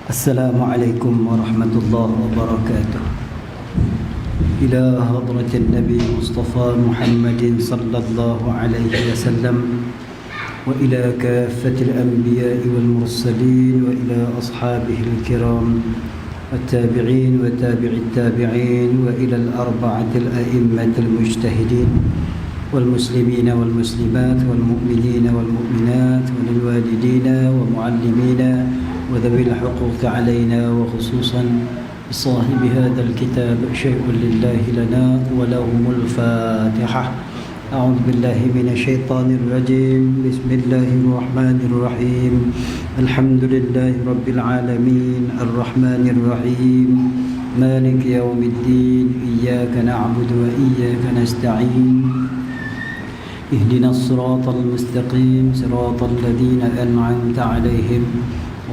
السلام عليكم ورحمة الله وبركاته. إلى حضرة النبي مصطفى محمد صلى الله عليه وسلم، وإلى كافة الأنبياء والمرسلين، وإلى أصحابه الكرام والتابعين وتابع التابعين، وإلى الأربعة الأئمة المجتهدين والمسلمين والمسلمات والمؤمنين والمؤمنات وللوالدين ومعلمينا وذوي الحقوق علينا، وخصوصا صاحب هذا الكتاب شيء لله لنا ولهم الفاتحة. أعوذ بالله من الشيطان الرجيم. بسم الله الرحمن الرحيم. الحمد لله رب العالمين الرحمن الرحيم مالك يوم الدين. إياك نعبد وإياك نستعين. اهدنا الصراط المستقيم صراط الذين أنعمت عليهم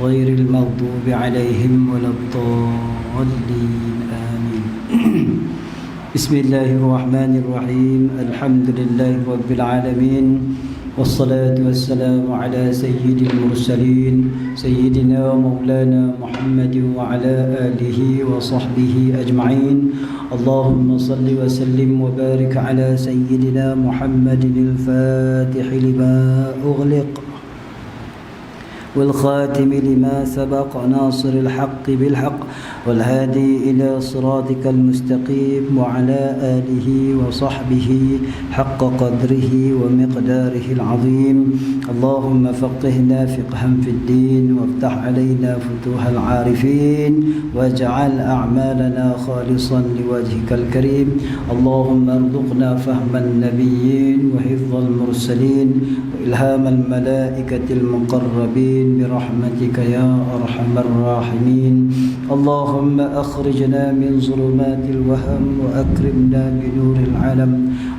غير المغضوب عليهم ولا الضالين آمين. بسم الله الرحمن الرحيم. الحمد لله رب العالمين، والصلاة والسلام على سيد المرسلين سيدنا مولانا محمد وعلى آله وصحبه أجمعين. اللهم صل وسلم وبارك على سيدنا محمد الفاتح لما أغلق والخاتم لما سبق ناصر الحق بالحق والهادي إلى صراطك المستقيم، وعلى آله وصحبه حق قدره ومقداره العظيم. اللهم فقهنا فقها في الدين، وافتح علينا فتوح العارفين، واجعل أعمالنا خالصا لوجهك الكريم. اللهم ارزقنا فهم النبيين وحفظ المرسلين وإلهام الملائكة المقربين برحمتك يا أرحم الراحمين. اللهم أخرجنا من ظلمات الوهم وأكرمنا بنور العلم،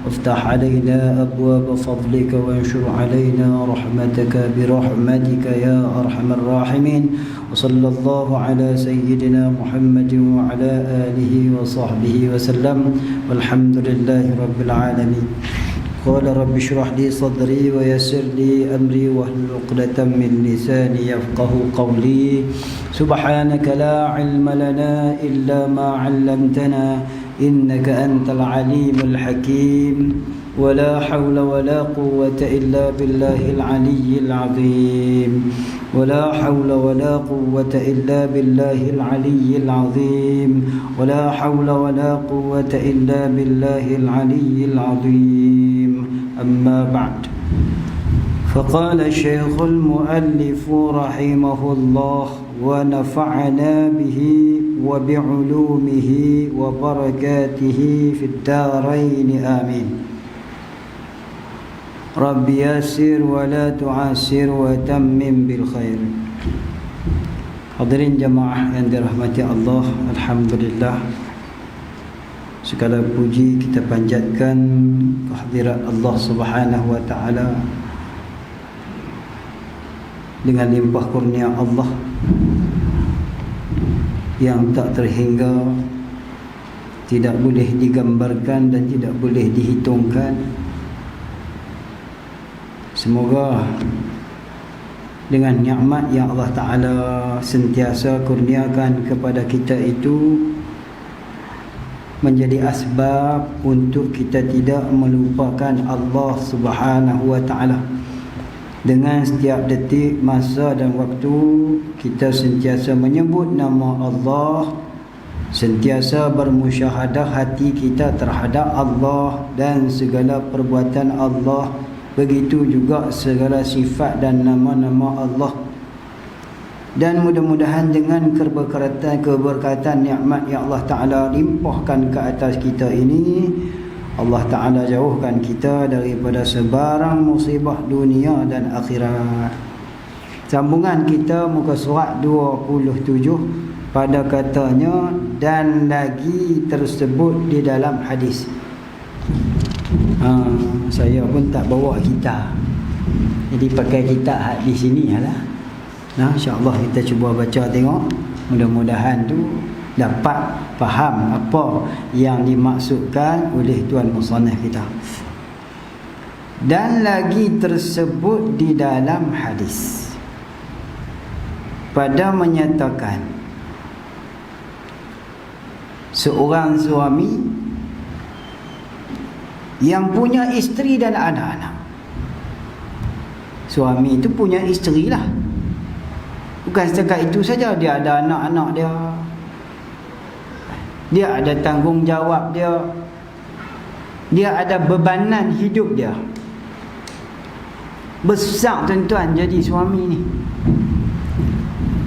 وافتح علينا أبواب فضلك وانشر علينا رحمتك برحمتك يا أرحم الراحمين. وصلى الله على سيدنا محمد وعلى آله وصحبه وسلم، والحمد لله رب العالمين. قال رب اشرح لي صدري ويسر لي أمري واحلل عقدة من لساني يفقه قولي. سبحانك لا علم لنا إلا ما علمتنا إنك أنت العليم الحكيم. ولا حول ولا قوة إلا بالله العلي العظيم. ولا حول ولا قوة إلا بالله العلي العظيم. ولا حول ولا قوة إلا بالله العلي العظيم. أما بعد، فقال الشيخ المؤلف رحمه الله ونفعنا به وبعلومه وبركاته في الدارين آمين. رب يسر ولا تعسر وتمم بالخير. Hadirin jamaah yang dirahmati Allah, alhamdulillah, segala puji kita panjatkan kehadirat Allah Subhanahu wa taala. Dengan limpah kurnia Allah yang tak terhingga, tidak boleh digambarkan dan tidak boleh dihitungkan. Semoga dengan nikmat yang Allah Ta'ala sentiasa kurniakan kepada kita itu menjadi asbab untuk kita tidak melupakan Allah Subhanahu wa Ta'ala. Dengan setiap detik, masa dan waktu kita sentiasa menyebut nama Allah, sentiasa bermusyahadah hati kita terhadap Allah dan segala perbuatan Allah, begitu juga segala sifat dan nama-nama Allah. Dan mudah-mudahan dengan keberkatan nikmat yang Allah Ta'ala limpahkan ke atas kita ini, Allah Ta'ala jauhkan kita daripada sebarang musibah dunia dan akhirat. Sambungan kita muka surat 27 pada katanya dan lagi tersebut di dalam hadis. Saya pun tak bawa kitab, jadi pakai kitab di sini lah. InsyaAllah kita cuba baca tengok, mudah-mudahan tu dapat faham apa yang dimaksudkan oleh tuan musannif kita. Dan lagi tersebut di dalam hadis. pada menyatakan seorang suami yang punya isteri dan anak-anak. Suami itu punya isteri lah, bukan setakat itu saja, dia ada anak-anak dia, dia ada tanggungjawab dia, dia ada bebanan hidup dia. Besar tuan-tuan jadi suami ni.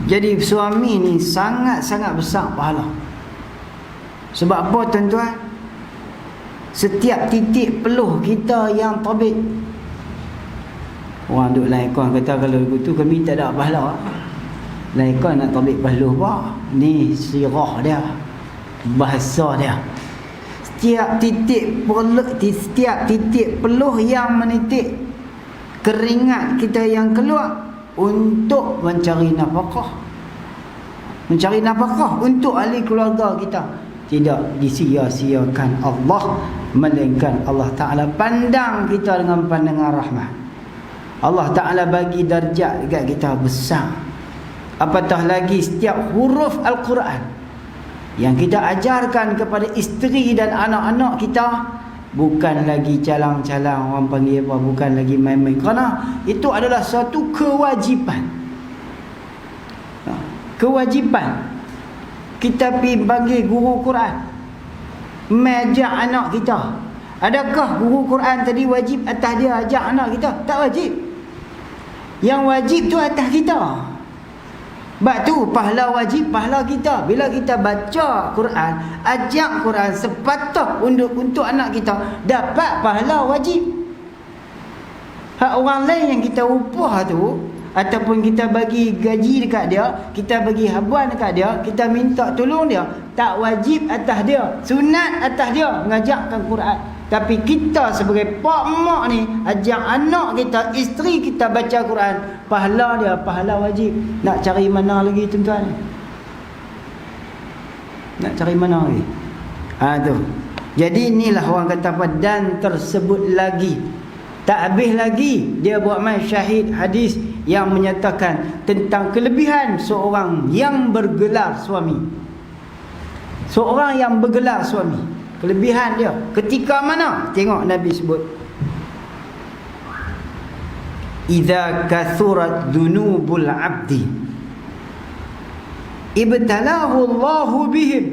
Jadi suami ni sangat-sangat besar pahala. Sebab apa tuan-tuan? Setiap titik peluh kita yang terbit, orang duk laikon kata kalau begitu kami tak ada pahala. Laikon nak terbit peluh apa? Ni sirah dia, bahasa dia. Setiap titik peluh yang menitik keringat kita yang keluar untuk mencari nafkah. Mencari nafkah untuk ahli keluarga kita. Tidak disia-siakan Allah, melainkan Allah Ta'ala pandang kita dengan pandangan rahmat. Allah Ta'ala bagi darjat dekat kita besar. Apatah lagi setiap huruf Al-Quran yang kita ajarkan kepada isteri dan anak-anak kita, bukan lagi calang-calang, orang panggil apa, bukan lagi main-main, kerana itu adalah satu kewajipan. Kewajipan kita pergi bagi guru Quran, ajak anak kita. Adakah guru Quran tadi wajib atas dia ajak anak kita? Tak wajib. Yang wajib tu atas kita. Sebab tu pahala wajib, pahala kita. Bila kita baca Quran, ajak Quran sepatah untuk anak kita, dapat pahala wajib. Hak orang lain yang kita upah tu, ataupun kita bagi gaji dekat dia, kita bagi habuan dekat dia, kita minta tolong dia, tak wajib atas dia, sunat atas dia mengajarkan Quran. Tapi kita sebagai pak mak ni ajak anak kita, isteri kita baca Quran, pahala dia pahala wajib. Nak cari mana lagi tuan-tuan? Nak cari mana lagi? Tu. Jadi inilah orang kata apa, dan tersebut lagi, tak habis lagi dia buat main syahid hadis yang menyatakan tentang kelebihan seorang yang bergelar suami. Seorang yang bergelar suami, kelebihan dia ketika mana? Tengok Nabi sebut, idza kathurat dzunubul abdi ibtalahu Allahu bihim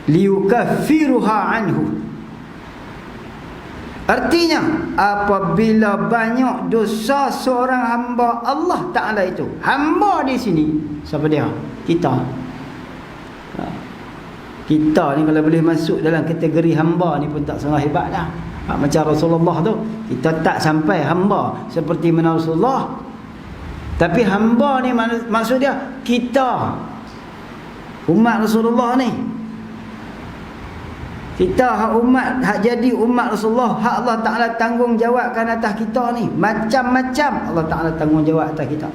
liyukaffiruha anhu. Artinya apabila banyak dosa seorang hamba Allah Ta'ala itu, hamba di sini siapa dia? Kita. Kita ni kalau boleh masuk dalam kategori hamba ni pun tak sangat hebat dah. Macam Rasulullah tu, kita tak sampai hamba seperti mana Rasulullah. Tapi hamba ni maksud dia kita, umat Rasulullah ni. Kita hak umat, hak jadi umat Rasulullah, hak Allah Ta'ala tanggungjawabkan atas kita ni. Macam-macam Allah Ta'ala tanggungjawab atas kita.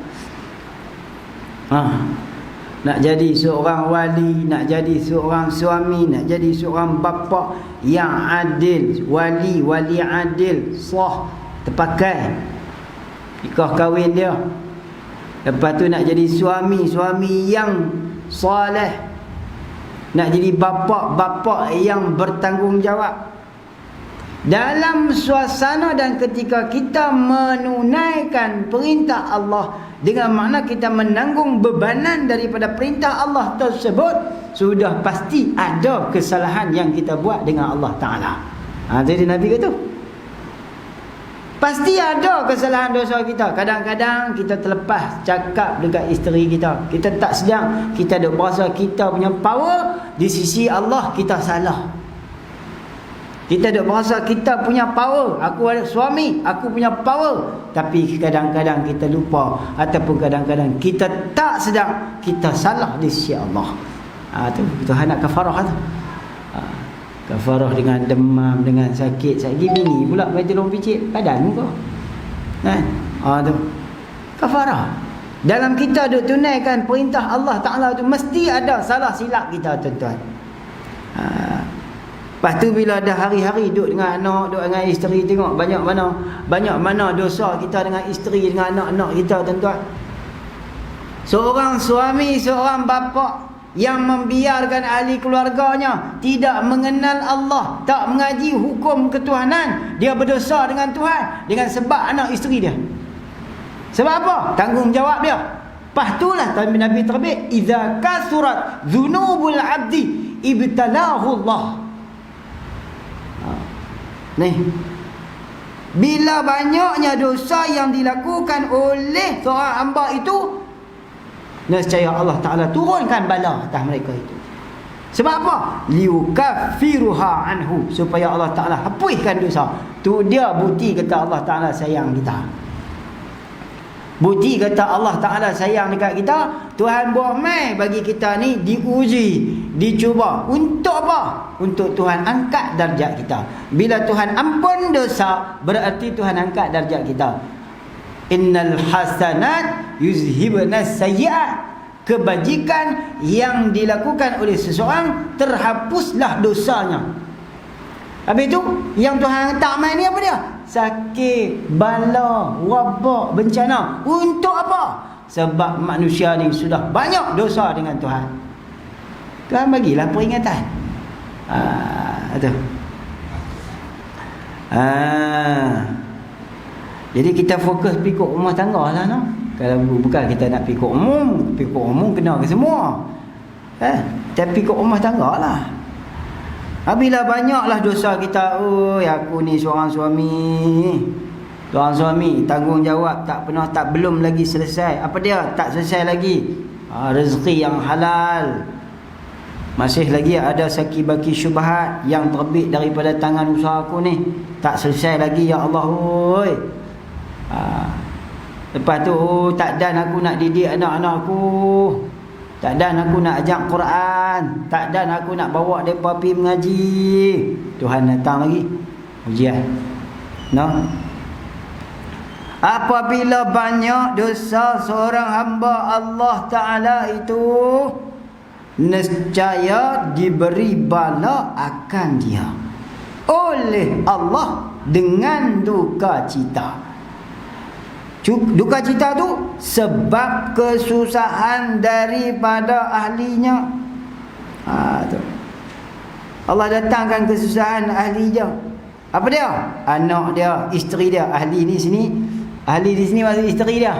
Nak jadi seorang wali, nak jadi seorang suami, nak jadi seorang bapa yang adil, wali adil, sah, terpakai nikah kahwin dia. Lepas tu nak jadi suami yang soleh, nak jadi bapa yang bertanggungjawab. Dalam suasana dan ketika kita menunaikan perintah Allah, dengan makna kita menanggung bebanan daripada perintah Allah tersebut, sudah pasti ada kesalahan yang kita buat dengan Allah Ta'ala. Jadi Nabi kata pasti ada kesalahan dosa kita. Kadang-kadang kita terlepas cakap dekat isteri kita, kita tak sedang, kita ada berasa kita punya power di sisi Allah, kita salah. Kita ada berasa kita punya power, aku ada suami, aku punya power. Tapi kadang-kadang kita lupa, ataupun kadang-kadang kita tak sedang, kita salah di sisi Allah. Tu Tuhan nak kafarah tu. Kafarah dengan demam, dengan sakit bini pula bagi tolong picit badan kau. Kan? Tu kafarah. Dalam kita duk tunaikan perintah Allah Ta'ala tu, mesti ada salah silap kita tuan-tuan. Lepas tu bila ada hari-hari duduk dengan anak, duduk dengan isteri, tengok banyak mana dosa kita dengan isteri, dengan anak-anak kita tuan-tuan. Seorang suami, seorang bapa yang membiarkan ahli keluarganya tidak mengenal Allah, tak mengaji hukum ketuhanan, dia berdosa dengan Tuhan dengan sebab anak isteri dia. Sebab apa? Tanggungjawab dia. Lepas itulah Nabi terbit, idza kasurat dzunubul abdi ibtalahu Allah. Nih, bila banyaknya dosa yang dilakukan oleh seorang hamba itu, nescaya Allah Ta'ala turunkan bala atas mereka itu. Sebab apa? Liyukaffiruha anhu, supaya Allah Ta'ala hapuskan dosa. Tu dia bukti kata Allah Ta'ala sayang kita. Bukti kata Allah Ta'ala sayang dekat kita. Tuhan buat mai bagi kita ni diuji, dicuba. Untuk apa? Untuk Tuhan angkat darjat kita. Bila Tuhan ampun dosa, berarti Tuhan angkat darjat kita. Innal hasanat yuzhibunas sayyi'at. Kebajikan yang dilakukan oleh seseorang, terhapuslah dosanya. Habis itu, yang Tuhan hantar mai ni apa dia? Sakit, bala, wabak, bencana. Untuk apa? Sebab manusia ni sudah banyak dosa dengan Tuhan. Tuhan bagilah peringatan. Itu. Jadi kita fokus pikuk rumah tangga lah, no? Kalau bukan kita nak pikuk umum kena ke semua. Kita pikuk rumah tangga lah. Bila banyaklah dosa kita, aku ni seorang suami. Seorang suami tanggungjawab belum lagi selesai. Apa dia? Tak selesai lagi. Rezeki yang halal. Masih lagi ada saki-baki syubhat yang terbit daripada tangan usaha aku ni. Tak selesai lagi, ya Allah. Lepas tu tak dan aku nak didik anak-anak aku. Tak dan aku nak ajak Quran. Tak dan aku nak bawa mereka pergi mengaji. Tuhan datang lagi ujian. No? Apabila banyak dosa seorang hamba Allah Ta'ala itu, nescaya diberi bala akan dia oleh Allah dengan duka cita. Duka cita tu sebab kesusahan daripada ahlinya. Tu. Allah datangkan kesusahan ahli dia. Apa dia? Anak dia, isteri dia. Ahli di sini maksud isteri dia.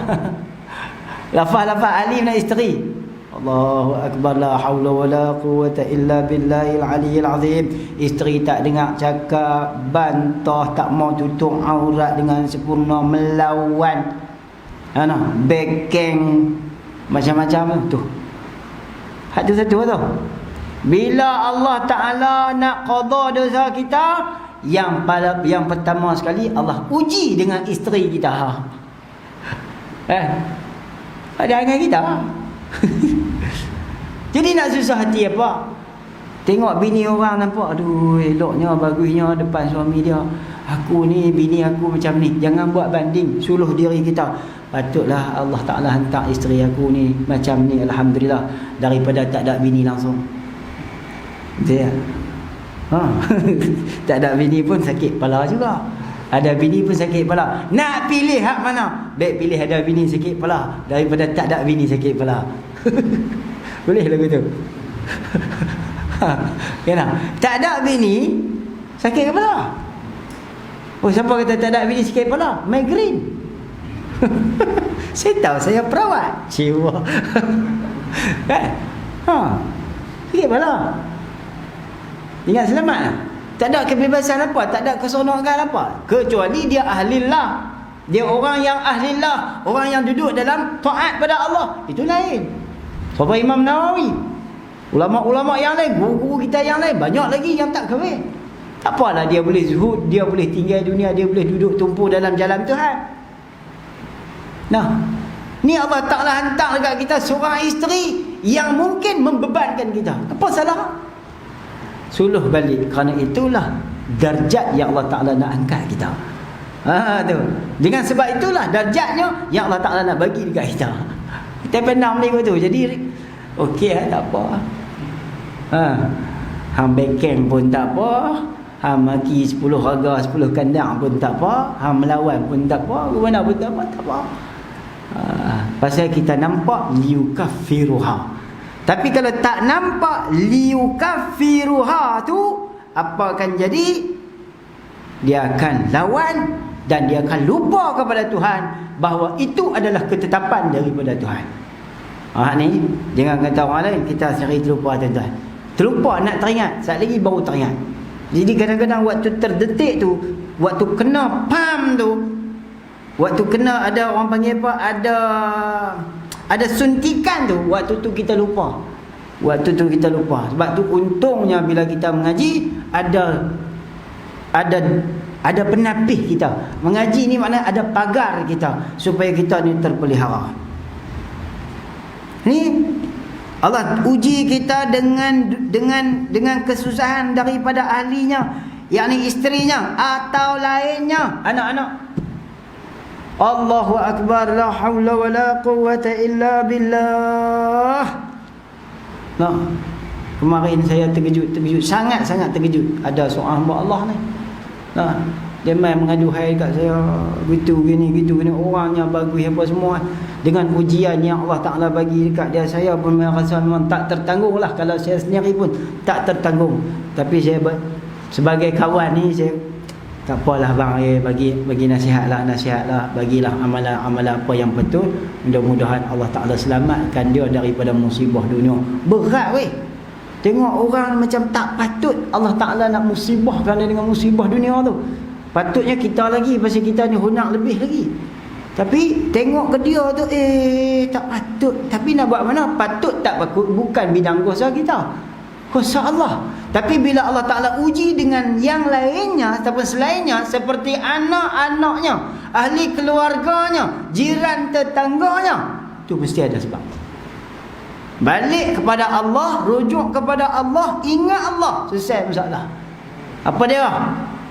Lafaz-lafaz ahli nak isteri. Allahu Akbar, la hawla wa la quwwata illa billahil aliyyil azim. Isteri tak dengar cakap, bantah, tak mau tutup aurat dengan sempurna, melawan, bekeng, macam-macam tu. Satu-satu tu. Bila Allah Ta'ala nak qada dosa kita, yang pertama sekali Allah uji dengan isteri kita. Ada dengan kita. Jadi nak susah hati apa? Tengok bini orang nampak, aduh eloknya, bagusnya depan suami dia. Aku ni, bini aku macam ni. Jangan buat banding, suluh diri kita. Patutlah Allah Ta'ala hantar isteri aku ni macam ni, alhamdulillah, daripada tak ada bini langsung. Betul ya? Tak ada bini pun sakit kepala juga. Ada bini pun sakit kepala. Nak pilih hak mana? Baik pilih ada bini sakit kepala daripada tak ada bini sakit kepala. Boleh lagu tu. Kenapa? Tak ada bini sakit kepala. Oh, siapa kata tak ada bini sakit kepala? Migraine. Saya tahu, saya perawat. Ciwa. Sakit kepala. Ingat selamat lah. Tak ada kebebasan apa, tak ada keseronokan apa, kecuali dia ahlillah. Dia orang yang ahlillah, orang yang duduk dalam taat pada Allah. Itu lain. Sebab Imam Nawawi, ulama-ulama yang lain, guru-guru kita yang lain, banyak lagi yang tak kahwin. Tak apalah, dia boleh zuhud, dia boleh tinggal dunia, dia boleh duduk tumpu dalam jalan Tuhan. Nah, ni Allah Ta'ala hantar dekat kita seorang isteri yang mungkin membebankan kita. Apa salah? Suluh balik. Kerana itulah darjat yang Allah Ta'ala nak angkat kita. Tu. Dengan sebab itulah darjatnya yang Allah Ta'ala nak bagi dekat kita. Kita pendam ni tu. Jadi okey lah, tak apa. Hang bekeng pun tak apa. Hang maki 10 raga 10 kandang pun tak apa. Hang melawan pun tak apa. Mana pun tak apa, tak apa. Pasal kita nampak liyukaffiruha. Tapi kalau tak nampak liyukaffiruha tu, apa akan jadi? Dia akan lawan dan dia akan lupa kepada Tuhan bahawa itu adalah ketetapan daripada Tuhan. Ni jangan kata orang lain kita sering terlupa, tuan-tuan. Terlupa nak teringat, saat lagi baru teringat. Jadi kadang-kadang waktu terdetik tu, waktu kena pam tu, waktu kena ada orang panggil apa, ada suntikan tu, waktu tu kita lupa. Waktu tu kita lupa. Sebab tu untungnya bila kita mengaji ada penapih kita. Mengaji ni maknanya ada pagar kita supaya kita ni terpelihara. Ni Allah uji kita dengan kesusahan daripada ahlinya, yakni isterinya atau lainnya, anak-anak. Allahu akbar, la haula wala quwwata illa billah. Nah, kemarin saya terkejut, sangat-sangat terkejut. Ada seorang hamba Allah ni. Nah, dia main mengadu hai kat saya, gitu gini. Orangnya bagus apa semua. Dengan ujian yang Allah Ta'ala bagi dekat dia, saya pun rasa memang tak tertanggung lah. Kalau saya sendiri pun tak tertanggung. Tapi saya sebagai kawan ni, saya tak apalah bang, bagi nasihat lah. Bagilah amalan apa yang betul. Mudah-mudahan Allah Ta'ala selamatkan dia daripada musibah dunia. Berat weh. Tengok orang macam tak patut Allah Ta'ala nak musibahkan dia dengan musibah dunia tu. Patutnya kita lagi, pasal kita ni hunak lebih lagi. Tapi tengok ke dia tu, tak patut. Tapi nak buat mana? Patut tak patut, bukan bidang kuasa kita, kuasa Allah. Tapi bila Allah Ta'ala uji dengan yang lainnya ataupun selainnya, seperti anak-anaknya, ahli keluarganya, jiran tetangganya, tu mesti ada sebab. Balik kepada Allah, rujuk kepada Allah, ingat Allah, selesai masalah. Apa dia?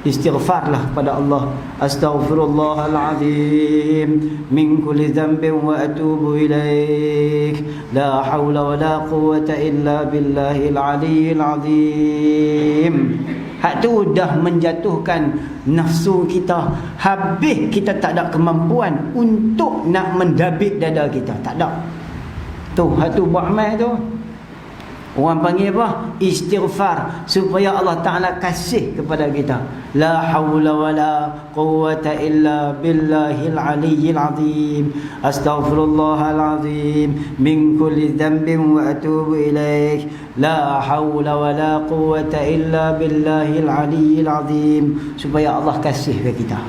Istighfarlah kepada Allah. Astaghfirullahalazim min kulli dhanbin wa atubu ilaik. La haula wala quwwata illa billahil aliyyil azim. Hak tu dah menjatuhkan nafsu kita. Habis kita tak ada kemampuan untuk nak mendabik dada kita. Tak ada. Tu, hak tu buat amal tu. Orang panggil apa? Istighfar, supaya Allah Ta'ala kasih kepada kita. La hawla wa la quwwata illa billahil aliyyil azim. Astaghfirullahalazim min kulli dhanbin wa atubu ilaik. La hawla wa la quwwata illa billahil aliyyil azim. Supaya Allah kasih ke kita.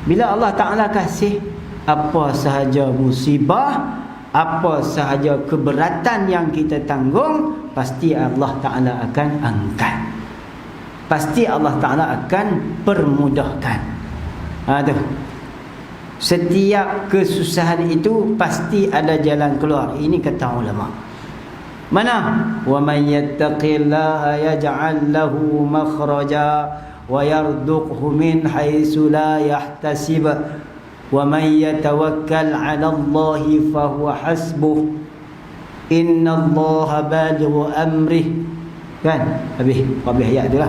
Bila Allah Ta'ala kasih, apa sahaja musibah, apa sahaja keberatan yang kita tanggung, pasti Allah Ta'ala akan angkat. Pasti Allah Ta'ala akan permudahkan. Tu. Setiap kesusahan itu pasti ada jalan keluar. Ini kata ulama. Mana? Wa may yattaqillaha yaj'al lahu makhraja wa yarzuqhu min haitsu la yahtasib. Wa man yatawakkal 'ala Allah fa huwa hasbuh. Innallaha balighu amrih. Kan? Habis ayat tu lah.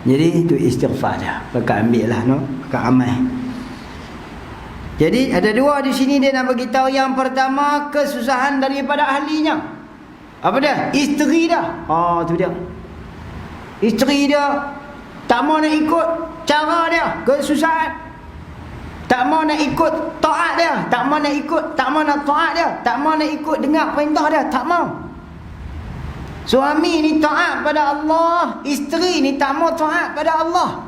Jadi itu istighfar dia. Pakai ambil lah, no? Pakai amal. Jadi ada dua di sini dia nak bagi tahu. Yang pertama, kesusahan daripada ahlinya. Apa dia? Isteri dah. Tu dia. Isteri dia tak mau nak ikut cara dia, kesusahan. Tak mau nak ikut taat dia, tak mau nak taat dia, tak mau nak ikut dengar perintah dia, tak mau. Suami ni taat pada Allah, isteri ni tak mau taat pada Allah.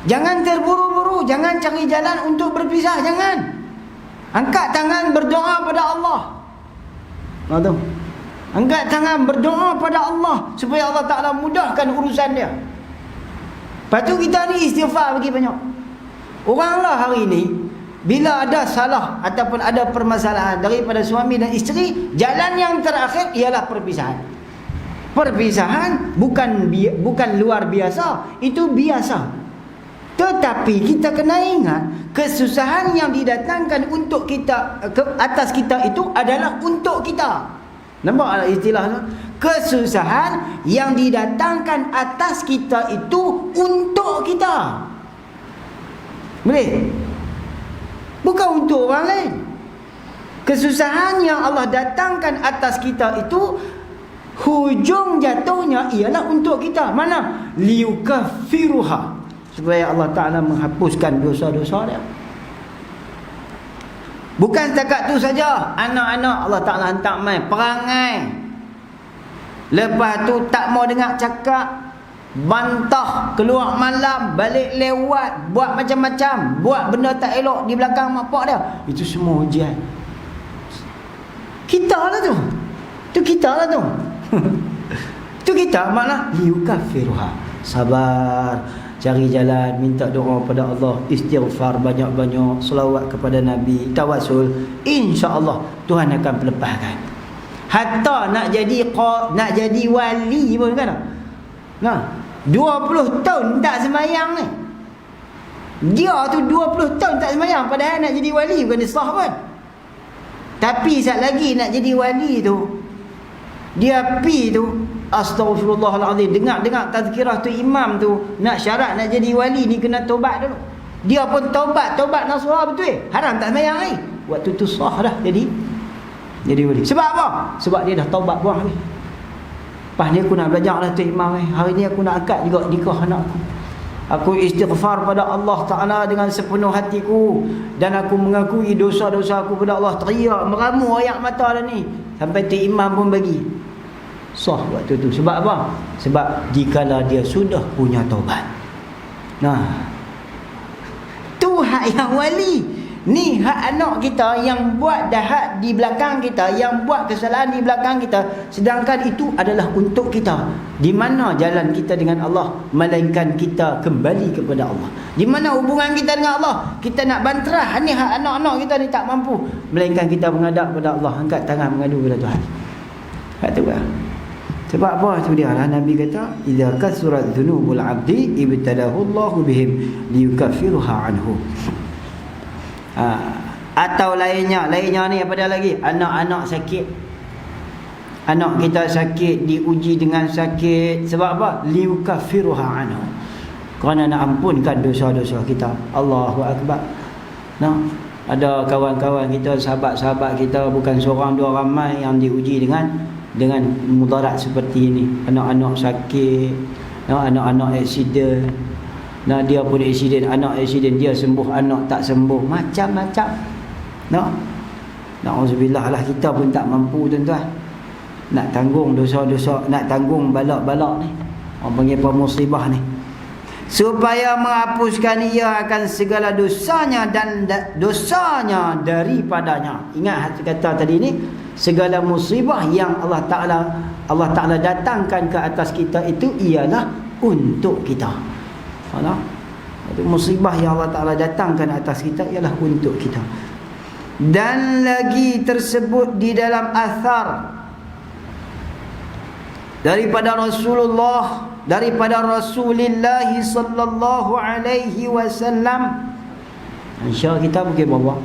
Jangan terburu-buru, jangan cari jalan untuk berpisah, jangan. Angkat tangan berdoa pada Allah. Angkat tangan berdoa pada Allah supaya Allah Ta'ala mudahkan urusan dia. Lepas tu kita ni istighfar bagi banyak. Oranglah hari ni bila ada salah ataupun ada permasalahan daripada suami dan isteri, jalan yang terakhir ialah perpisahan. Perpisahan bukan luar biasa, itu biasa. Tetapi kita kena ingat, kesusahan yang didatangkan untuk kita ke atas kita itu adalah untuk kita. Nampak istilahnya? Kesusahan yang didatangkan atas kita itu untuk kita. Boleh? Bukan untuk orang lain. Kesusahan yang Allah datangkan atas kita itu, hujung jatuhnya ialah untuk kita. Mana? Liyukaffiruha, supaya Allah Ta'ala menghapuskan dosa-dosa dia. Bukan setakat tu saja. Anak-anak Allah Ta'ala hantar main perangai, lepas tu tak mau dengar cakap, bantah, keluar malam, balik lewat, buat macam-macam, buat benda tak elok di belakang mak pak dia. Itu semua ujian. Kita lah tu. Tu kita lah tu. Tu kita, makna liyukaffiruha. Sabar, cari jalan, minta doa pada Allah, istighfar banyak-banyak, selawat kepada Nabi, tawassul, insya-Allah Tuhan akan melepaskan. Hatta nak jadi wali pun kan. Nah, 20 tahun tak sembahyang ni. Dia tu 20 tahun tak sembahyang, padahal nak jadi wali bukan sah pun. Tapi sat lagi nak jadi wali tu, dia pi tu, astagfirullahalazim, dengar tazkirah tu imam tu, nak syarat nak jadi wali ni kena taubat dulu. Dia pun taubat nasuha betul. Haram tak sembahyang ni. Waktu tu sah dah jadi wali. Sebab apa? Sebab dia dah taubat buang ni. Lepas ni aku nak belajar lah tu imam ni. Hari ni aku nak akad juga nikah anak aku. Aku istighfar pada Allah Ta'ala dengan sepenuh hatiku, dan aku mengakui dosa-dosa aku pada Allah. Teriak, meramu air mata dah ni. Sampai tu imam pun bagi sah waktu tu. Sebab apa? Sebab jikalau dia sudah punya taubat. Nah, tu hak yang wali. Ni hak anak kita yang buat jahat di belakang kita, yang buat kesalahan di belakang kita, sedangkan itu adalah untuk kita. Di mana jalan kita dengan Allah? Melainkan kita kembali kepada Allah. Di mana hubungan kita dengan Allah? Kita nak banterah ni hak anak-anak kita ni tak mampu, melainkan kita menghadap kepada Allah, angkat tangan mengadu kepada Tuhan. Hak tu lah. Sebab apa? Itu dia lah Nabi kata, idza kasurat dzunubul 'abdi ibtalahu Allahu bihim liyukaffiruha anhu. Atau lainnya ni apa dia lagi? Anak-anak sakit. Anak kita sakit, diuji dengan sakit. Sebab apa? Liyukaffiruha anhu. Kerana nak ampunkan dosa-dosa kita. Allahu Akbar. Nah, ada kawan-kawan kita, sahabat-sahabat kita, bukan seorang dua, ramai yang diuji dengan mudarat seperti ini. Anak-anak sakit, anak-anak aksiden. Nah, dia pun aksiden, anak aksiden, dia sembuh, anak tak sembuh, macam-macam. Na'udzubillah lah, kita pun tak mampu tuan-tuan nak tanggung dosa-dosa, nak tanggung balak-balak ni, orang panggil pemusibah ni, supaya menghapuskan ia akan segala dosanya dan dosanya daripadanya. Ingat kata tadi ni, segala musibah yang Allah Ta'ala datangkan ke atas kita itu ialah untuk kita. Itu musibah yang Allah Ta'ala datangkan atas kita ialah untuk kita. Dan lagi tersebut di dalam athar daripada Rasulullah sallallahu alaihi wasallam. InsyaAllah kita pergi bawa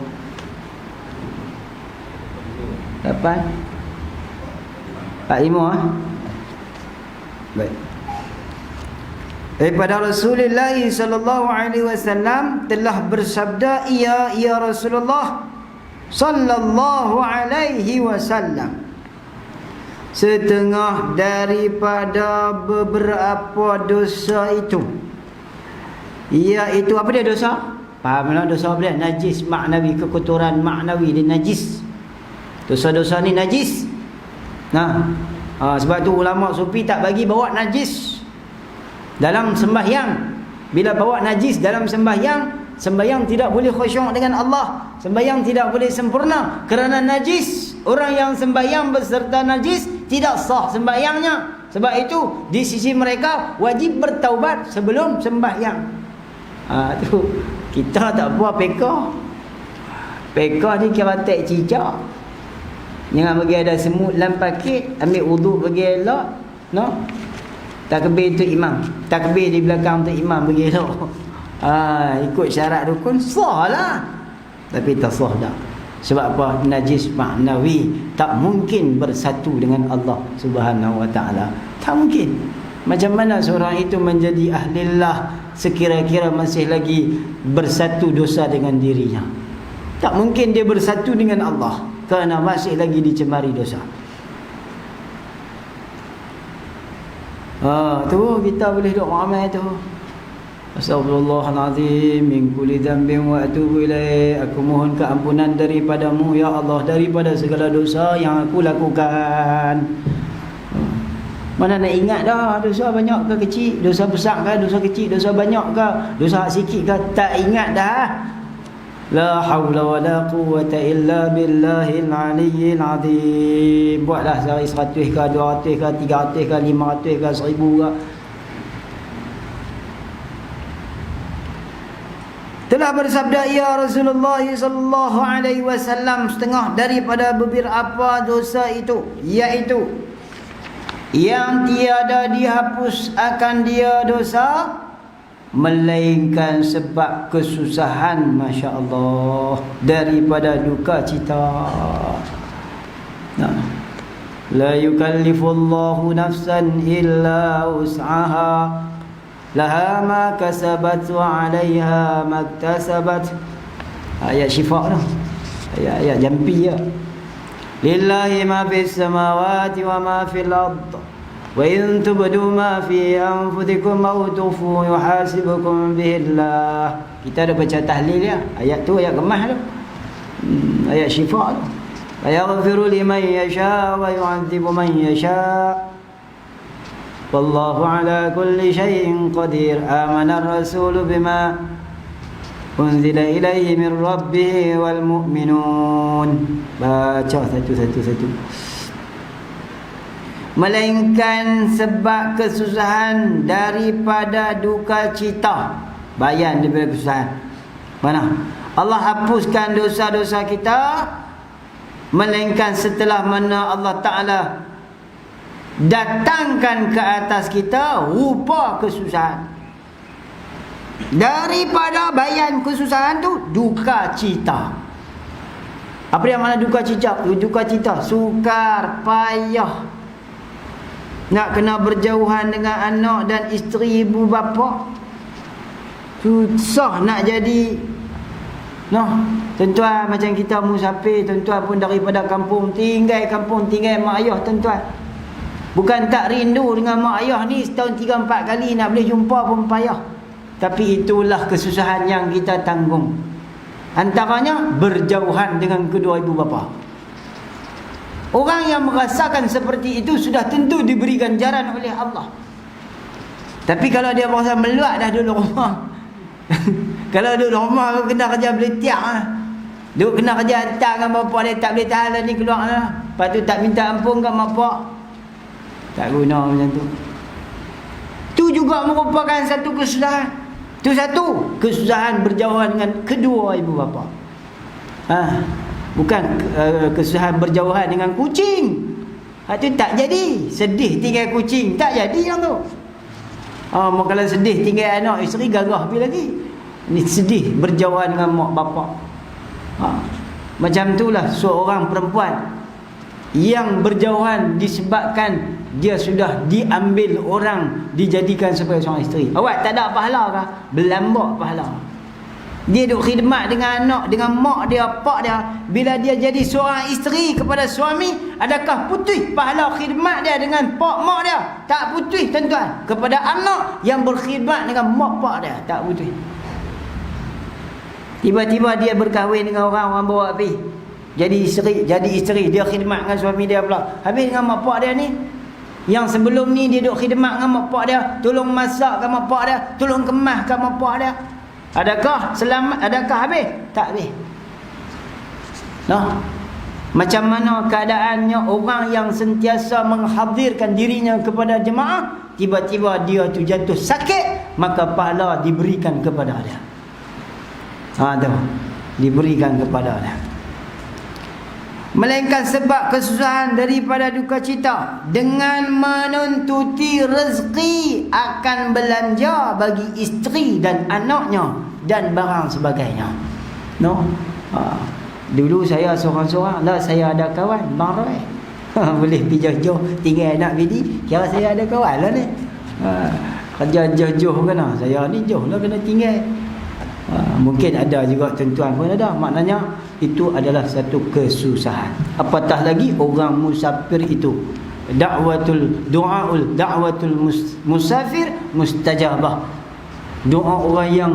8 45 baik. Daripada Rasulullah sallallahu alaihi wasallam telah bersabda, ya Rasulullah sallallahu alaihi wasallam, setengah daripada beberapa dosa itu, iaitu apa dia dosa? Fahamlah dosa apa dia? Najis maknawi, kekotoran maknawi, dia najis. Dosa-dosa ni najis. Sebab tu ulama sufi tak bagi bawa najis dalam sembahyang. Bila bawa najis dalam sembahyang tidak boleh khusyuk dengan Allah, sembahyang tidak boleh sempurna kerana najis. Orang yang sembahyang beserta najis tidak sah sembahyangnya. Sebab itu di sisi mereka wajib bertaubat sebelum sembahyang. Tu kita tak buat peka ni kira tak cicak. Jangan bagi ada semut dalam pakit, ambil wuduk bagi elok, takbir tu imam, takbir di belakang tu imam bagi elok. Ikut syarat rukun sah lah, tapi tak sah dah. Sebab apa? Najis maknawi, tak mungkin bersatu dengan Allah Subhanahu wa ta'ala. Tak mungkin. Macam mana seorang itu menjadi ahlillah, sekira-kira masih lagi bersatu dosa dengan dirinya. Tak mungkin dia bersatu dengan Allah kerana masih lagi dicemari dosa. Tu kita boleh duk amal tu. Astagfirullahalazim min kulli dhanbin wa atubu ilaih. Aku mohon keampunan daripadamu ya Allah daripada segala dosa yang aku lakukan. Mana nak ingat dah dosa banyak ke kecil, dosa besar ke, dosa kecil, dosa banyak ke, dosa sikit ke, tak ingat dah. La haula wala quwwata illa billahil aliyyil azim. Buatlah sehari 100 ke, 200 ke, 300 ke, 500 ke, 1000 ke. Telah bersabda ya Rasulullah sallallahu alaihi wasallam, setengah daripada beberapa dosa itu, iaitu yang tiada dihapus akan dia dosa melainkan sebab kesusahan, Masya Allah, daripada duka cita. La yukallifullahu nafsan illa wus'aha laha ma kasabat wa 'alayha maktasabat. Ayat syifa dah. Ayat jampi ya. Lillahi ma fis samawati wa ma fil ard. Wa in tubdu ma fi anfusikum aw tufu yuhasibukum billah. Kita dah baca tahlil ya. Ayat tu ayat gemah tu. Ayat syifa tu. Wa yaghfiru liman yasha wa yu'adzibu man yasha. Wallahu ala kulli syai'in qadir. Amana ar-rasulu bima unzila ilaihi min rabbih wal mu'minun. Baca satu-satu. Melainkan sebab kesusahan daripada duka cita. Bayan daripada kesusahan. Mana? Allah hapuskan dosa-dosa kita melainkan setelah mana Allah Ta'ala datangkan ke atas kita rupa kesusahan. Daripada bayan kesusahan tu duka cita. Apa yang mana duka cita? Duka cita sukar, payah, nak kena berjauhan dengan anak dan isteri ibu bapa. Susah nak jadi. Tuan-tuan, macam kita musafir, tuan-tuan pun daripada kampung, tinggal mak ayah, tuan-tuan. Bukan tak rindu dengan mak ayah ni, setahun 3-4 kali nak boleh jumpa pun payah. Tapi itulah kesusahan yang kita tanggung. Antaranya berjauhan dengan kedua ibu bapa. Orang yang merasakan seperti itu sudah tentu diberi ganjaran oleh Allah. Tapi kalau dia berasa meluat dah duduk rumah. Kalau duduk rumah kena kerja beletiak lah. Duduk kena kerja hantar dengan bapak dia, tak boleh tahan lah ni keluar lah. Lepas tu tak minta ampun kat bapak. Tak guna macam tu. Tu juga merupakan satu kesusahan. Tu satu kesusahan berjauhan dengan kedua ibu bapa. Bukan kesusahan berjauhan dengan kucing. Itu tak jadi. Sedih tinggal kucing, tak jadi yang tu. Kalau sedih tinggal anak isteri, gagah pergi lagi. Ni sedih berjauhan dengan mak bapak. Macam itulah seorang perempuan yang berjauhan disebabkan dia sudah diambil orang, dijadikan sebagai seorang isteri. Awak tak ada pahala kah? Berlambak pahala. Dia duk khidmat dengan anak, dengan mak dia, pak dia. Bila dia jadi seorang isteri kepada suami, adakah putih pahala khidmat dia dengan pak mak dia? Tak putih, tuan-tuan. Kepada anak yang berkhidmat dengan mak pak dia, tak putih. Tiba-tiba dia berkahwin dengan orang bawa api, jadi isteri, dia khidmat dengan suami dia pula. Habis dengan mak pak dia ni, yang sebelum ni dia duk khidmat dengan mak pak dia, tolong masak dengan mak pak dia, tolong kemas dengan mak pak dia. Adakah selamat? Adakah habis? Tak habis. Macam mana keadaannya orang yang sentiasa menghadirkan dirinya kepada jemaah, tiba-tiba dia tu jatuh sakit, maka pahala diberikan kepada dia. Diberikan kepada dia. Melainkan sebab kesusahan daripada duka cita dengan menuntuti rezeki akan belanja bagi isteri dan anaknya dan barang sebagainya. Dulu saya seorang-seorang, saya ada kawan boleh pergi jauh-jauh tinggal anak bini, kira saya ada kawan lah ni. kerja jauh kena. Saya ni jauh lah kena tinggal. Mungkin ada juga tuan-tuan pun ada. Maknanya itu adalah satu kesusahan. Apatah lagi orang musafir itu. Da'watul musafir mustajabah. Doa orang yang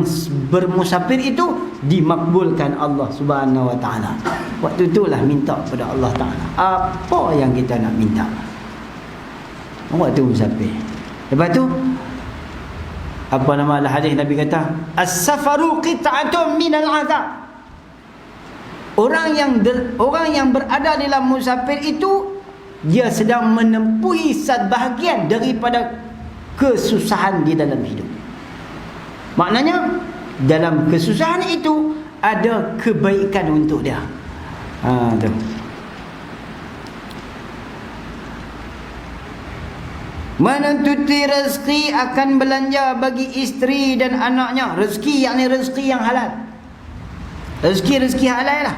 bermusafir itu dimakbulkan Allah Subhanahu wa taala. Waktu itulah minta kepada Allah Taala apa yang kita nak minta. Waktu musafir. Lepas tu apa nama hadis Nabi kata, as-safaru qit'atun minal azab. Orang yang berada dalam musafir itu dia sedang menempuhi sebahagian daripada kesusahan di dalam hidup. Maknanya dalam kesusahan itu ada kebaikan untuk dia. Tu. Menuntuti rezeki akan belanja bagi isteri dan anaknya. Rezeki yakni rezeki yang halal. Rezeki halal lah.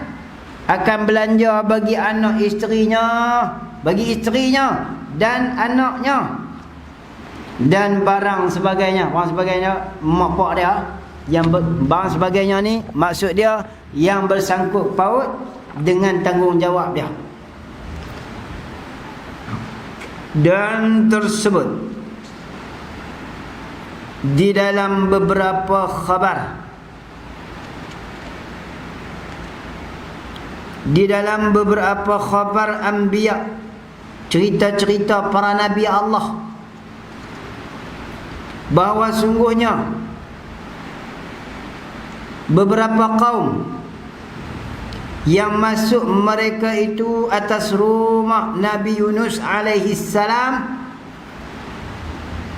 Akan belanja bagi anak isterinya, bagi isterinya dan anaknya. Dan barang sebagainya. Barang sebagainya mak pak dia. Yang barang sebagainya ni maksud dia yang bersangkut paut dengan tanggungjawab dia. Dan tersebut di dalam beberapa khabar, di dalam beberapa khabar anbiya, cerita-cerita para nabi Allah, bahawa sungguhnya beberapa kaum yang masuk mereka itu atas rumah Nabi Yunus alaihi salam,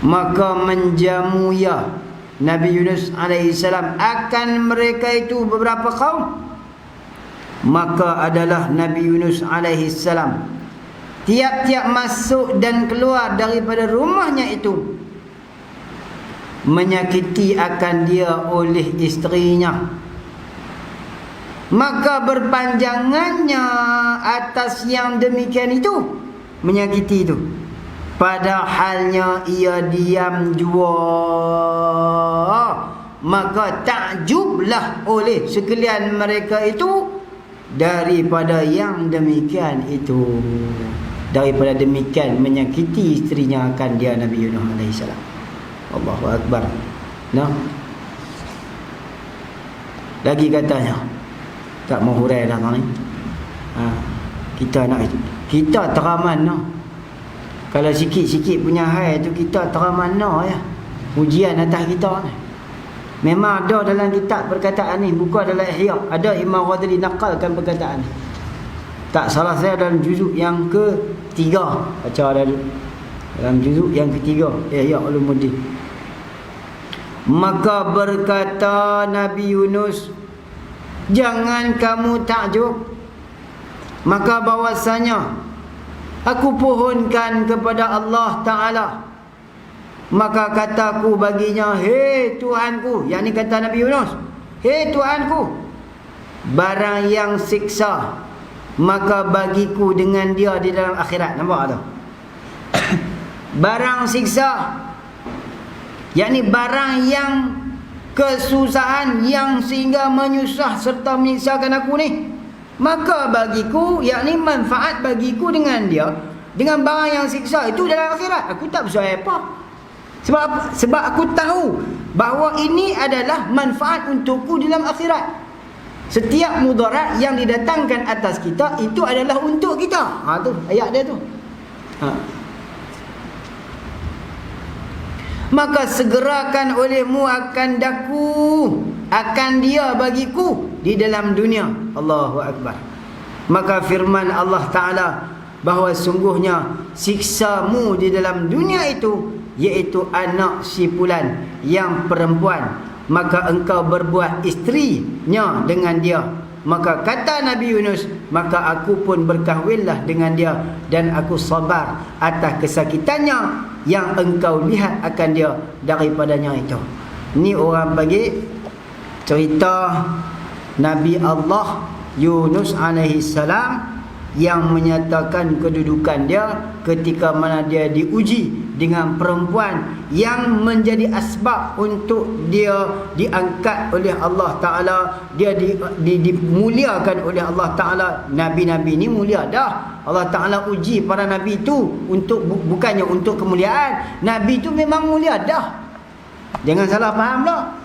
maka menjamu ya Nabi Yunus alaihi salam akan mereka itu beberapa kaum. Maka adalah Nabi Yunus alaihi salam tiap-tiap masuk dan keluar daripada rumahnya itu menyakiti akan dia oleh isterinya. Maka berpanjangannya atas yang demikian itu, menyakiti itu, padahalnya ia diam jua. Maka takjublah oleh sekalian mereka itu daripada yang demikian itu. Daripada demikian menyakiti isterinya akan dia Nabi Yunus AS. Allahu Akbar. Nah, lagi katanya, tak mau hurai dah ni. Kita teraman no. Kalau sikit-sikit punya hai tu kita teraman no ya. Ujian atas kita ni. Memang ada dalam kitab perkataan ni, buku dalam Ihya. Ada Imam Ghazali nakalkan perkataan ni. Tak salah saya dalam juzuk yang ketiga. Baca dalam juzuk yang ketiga Ihya Ulumuddin. Maka berkata Nabi Yunus, jangan kamu takjub, maka bahwasanya aku pohonkan kepada Allah Ta'ala. Maka kataku baginya, hei Tuhanku, yakni kata Nabi Yunus, hei Tuhanku, barang yang siksa maka bagiku dengan dia di dalam akhirat. Nampak tak? Barang siksa, yakni barang yang kesusahan yang sehingga menyusah serta menyiksakan aku ni, maka bagiku, yakni manfaat bagiku dengan dia, dengan barang yang siksa itu dalam akhirat. Aku tak bersuai apa. Sebab aku tahu bahawa ini adalah manfaat untukku dalam akhirat. Setiap mudarat yang didatangkan atas kita itu adalah untuk kita. Tu ayat dia tu. Maka segerakan olehmu akan daku, akan dia bagiku di dalam dunia. Allahu Akbar. Maka firman Allah Ta'ala bahawa sungguhnya siksamu di dalam dunia itu, iaitu anak si fulan yang perempuan, maka engkau berbuat isterinya dengan dia. Maka kata Nabi Yunus, maka aku pun berkahwinlah dengan dia, dan aku sabar atas kesakitannya yang engkau lihat akan dia daripadanya itu. Ni orang bagi cerita Nabi Allah Yunus alaihi salam yang menyatakan kedudukan dia ketika mana dia diuji dengan perempuan yang menjadi asbab untuk dia diangkat oleh Allah Ta'ala, dia dimuliakan oleh Allah Ta'ala. Nabi-nabi ni mulia dah. Allah Ta'ala uji para nabi itu untuk bukannya untuk kemuliaan. Nabi itu memang mulia dah. Jangan salah faham dah.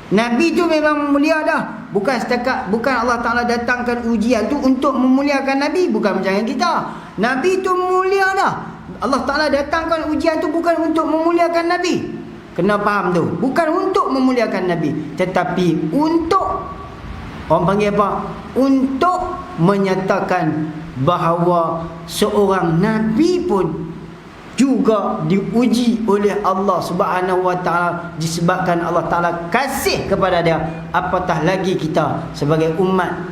Nabi itu memang mulia dah. Bukan Allah Ta'ala datangkan ujian tu untuk memuliakan Nabi. Bukan macam kita. Nabi itu mulia dah. Allah Ta'ala datangkan ujian tu bukan untuk memuliakan Nabi. Kena faham tu. Bukan untuk memuliakan Nabi, tetapi untuk, orang panggil apa? Untuk menyatakan bahawa seorang Nabi pun juga diuji oleh Allah Subhanahu Wa Ta'ala, disebabkan Allah Ta'ala kasih kepada dia. Apatah lagi kita sebagai umat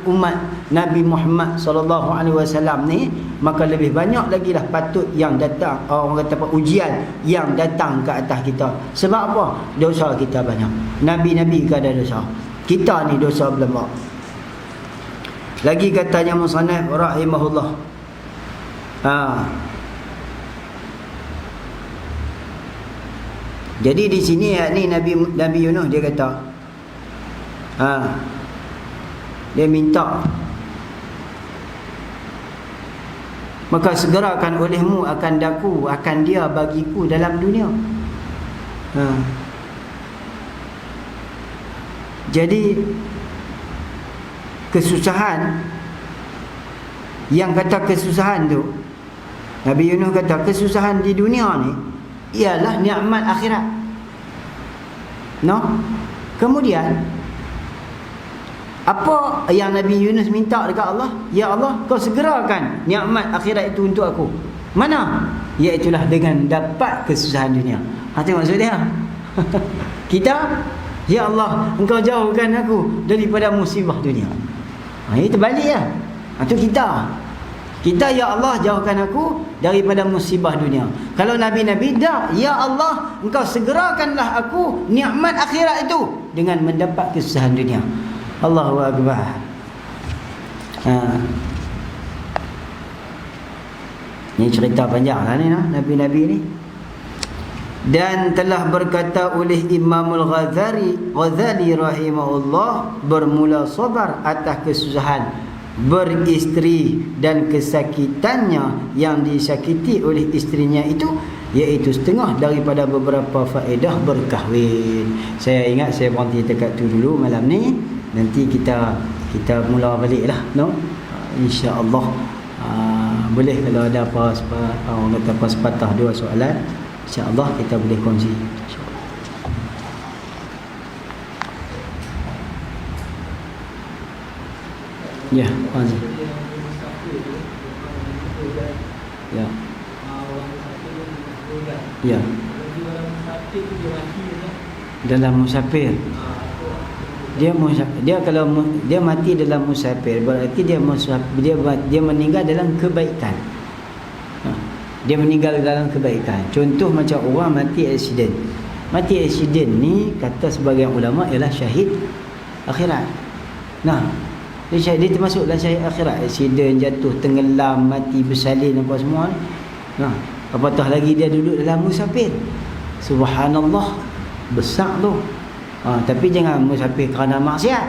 Nabi Muhammad sallallahu alaihi wasallam ni, maka lebih banyak lagi lah patut yang datang, orang kata apa, ujian yang datang ke atas kita. Sebab apa? Dosa kita banyak. Nabi-nabi ke ada dosa, kita ni dosa belum. Lagi katanya musannaf rahimahullah, jadi di sini ni Nabi Yunus dia kata, dia minta, maka segerakan olehmu akan daku, akan dia bagiku dalam dunia. Jadi kesusahan, yang kata kesusahan tu, Nabi Yunus kata kesusahan di dunia ni ialah nikmat akhirat. Kemudian apa yang Nabi Yunus minta dekat Allah? Ya Allah, kau segerakan nikmat akhirat itu untuk aku. Mana? Iaitulah dengan dapat kesusahan dunia. Tengok maksud dia. Kita, ya Allah, engkau jauhkan aku daripada musibah dunia. Itu balik lah. Itu kita. Kita, ya Allah, jauhkan aku daripada musibah dunia. Kalau Nabi-Nabi dah, ya Allah, engkau segerakanlah aku nikmat akhirat itu dengan mendapat kesusahan dunia. Allahu Akbar. Ini cerita panjang lah ni, Nabi-Nabi ni. Dan telah berkata oleh Imamul Ghazali rahimahullah, bermula sabar atas kesusahan beristeri dan kesakitannya yang disakiti oleh isterinya itu, iaitu setengah daripada beberapa faedah berkahwin. Saya ingat saya berhenti dekat tu dulu malam ni. Nanti kita mula balik lah, insya-Allah. Boleh kalau ada apa orang kata apa sepatah dua soalan, insya-Allah kita boleh kongsi. Ya, Puan. Ya. Ya. Dalam musafir. Dia kalau dia mati dalam musafir, berarti dia meninggal dalam kebaikan. Dia meninggal dalam kebaikan. Contoh macam orang mati aksiden. Mati aksiden ni kata sebagian ulama ialah syahid akhirat. Dia termasuk dalam syahid akhirat. Aksiden, jatuh, tenggelam, mati bersalin apa semua ni. Apatah lagi dia duduk dalam musafir. Subhanallah, besar tu. Tapi jangan musafir kerana maksiat.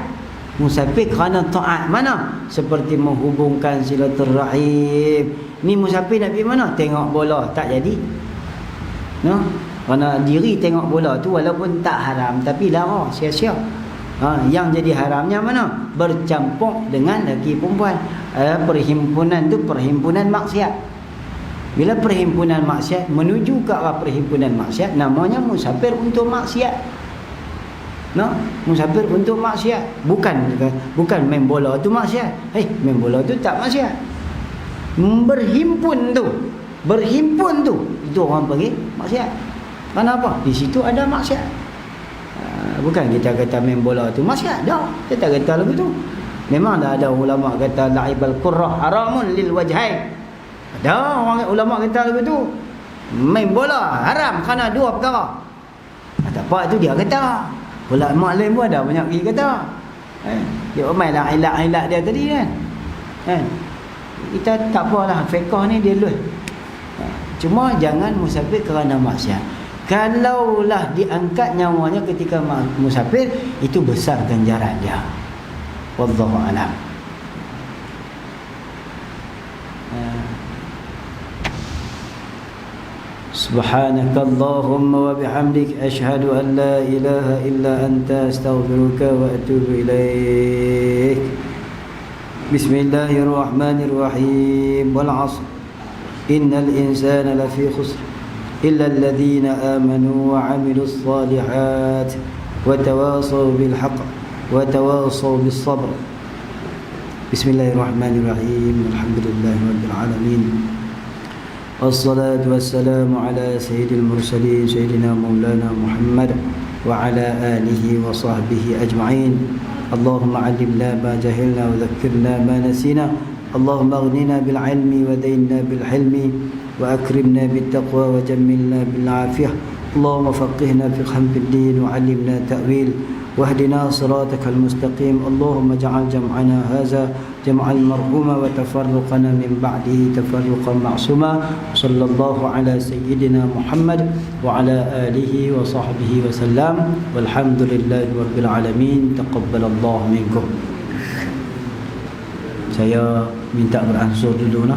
Musafir kerana taat. Mana? Seperti menghubungkan silaturahim. Ni musafir nak pergi mana? Tengok bola, tak jadi. Kerana diri tengok bola tu walaupun tak haram, tapi lara, sia-sia. Yang jadi haramnya mana? Bercampur dengan lelaki perempuan. Perhimpunan tu perhimpunan maksiat. Bila perhimpunan maksiat menuju ke arah perhimpunan maksiat, namanya musafir untuk maksiat. Musafir untuk maksiat. Bukan main bola tu maksiat. Main bola tu tak maksiat. Berhimpun tu itu orang panggil maksiat. Kenapa? Di situ ada maksiat. Bukan kita kata main bola tu maksiat dah. Kita tak kata lagu tu. Memang dah ada ulama kata la'ibal qurrah haramun lil wajhain. Ada orang ulama kata lagu tu main bola haram kerana dua perkara. Tak apa, itu dia kata. Ulama lain pun ada banyak pergi kata. Dia mainlah ilat-ilat dia tadi kan. Kita tak apalah, fiqh ni dia luas. Cuma jangan musafir kerana maksiat. Kalaulah diangkat nyawanya ketika musafir, itu besar ganjaran dia. Wallahu a'lam. Subhanakallahumma wa bihamdik asyhadu an la ilaha illa anta astaghfiruka wa atubu ilaik. Bismillahirrahmanirrahim. Wal 'ashr innal insana lafi khusr illa alladhina amanu wa 'amilus shalihat wa tawasaw bil haqq wa tawasaw bis sabr. Bismillahirrahmanirrahim. Alhamdulillahirabbil alamin. Wassalatu wassalamu ala sayyidil mursalin sayyidina maulana Muhammad wa ala alihi wa sahbihi ajma'in. Allahumma 'allimna ma jahilna wa dhakkirna ma nasina. Allahumma aghnina bil 'ilmi wa daynna bil hilmi wa akrimna bit taqwa wa jammilna bil 'afiyah. Allahumma faqihna fi fid din wa 'allimna ta'wil واهدنا صراطك المستقيم. اللهم اجعل جمعنا هذا جمعا مرحوما وتفرقنا من بعده تفرقا معصوما. صلى الله على سيدنا محمد وعلى آله وصحبه وسلم والحمد لله رب العالمين. تقبل الله منكم. Saya minta beransur dulu.